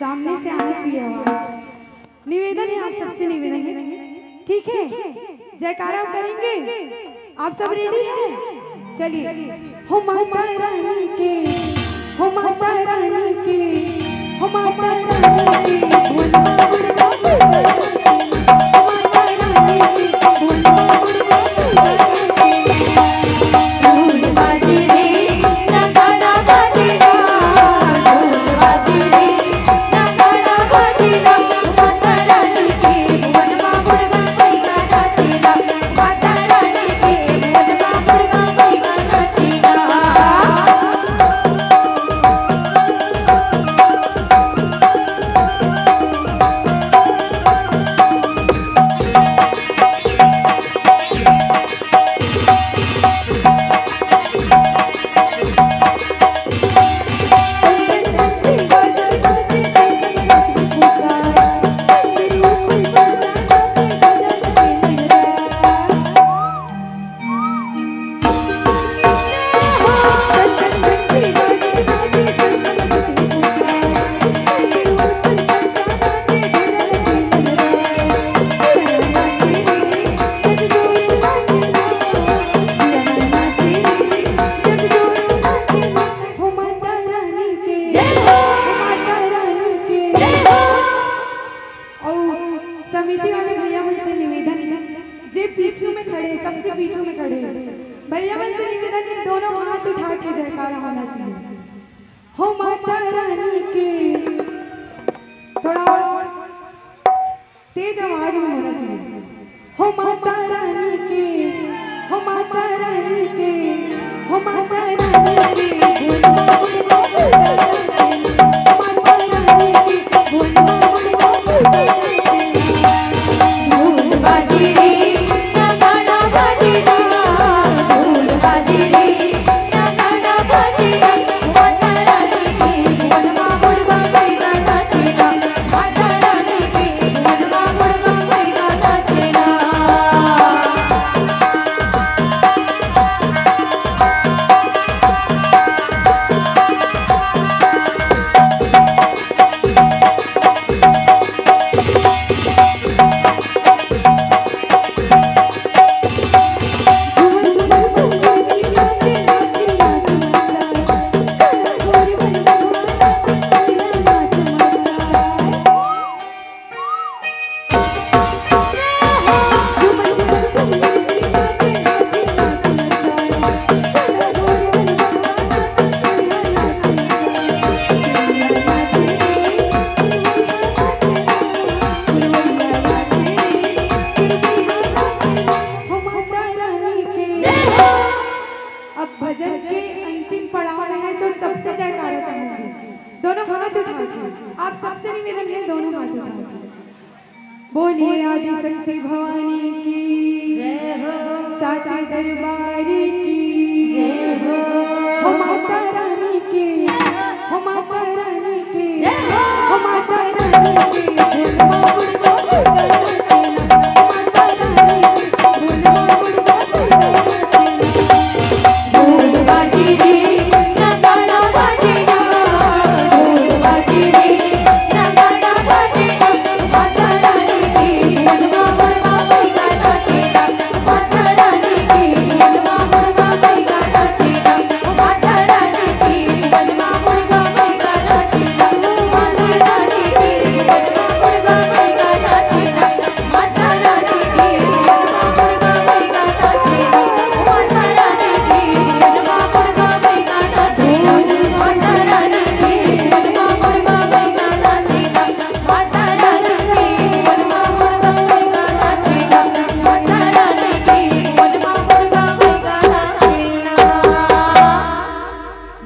सामने से आना चाहिए आवाज। निवेदन है, आप सबसे निवेदन है, ठीक है? जयकारा करेंगे, आप सब रेडी हैं? चलिए। हो माता रानी के, हो माता रानी के, हो माता रानी के समिति वाले भैया मुझसे निवेदन है, जे पीछू में खड़े, सबसे पीछू में खड़े भैया मुझसे निवेदन है, दोनों हाथ उठा के जयकारा होना चाहिए। हो माता रानी के, थोड़ा और तेज आवाज में होना चाहिए। हो माता रानी के, हो माता रानी के, हो माता रानी के, भजन के अंतिम पड़ाव में है तो सबसे जयकारा चाहूंगी, दोनों हाथ उठा के, आप सबसे निवेदन है, दोनों हाथ उठा के बोलिए आदि शक्ति भवानी की जय हो, साचे दरबार की जय हो माता रानी के, हो माता रानी के, हो माता रानी के,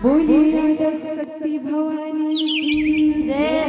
बोलिए आदि शक्ति भवानी की जय।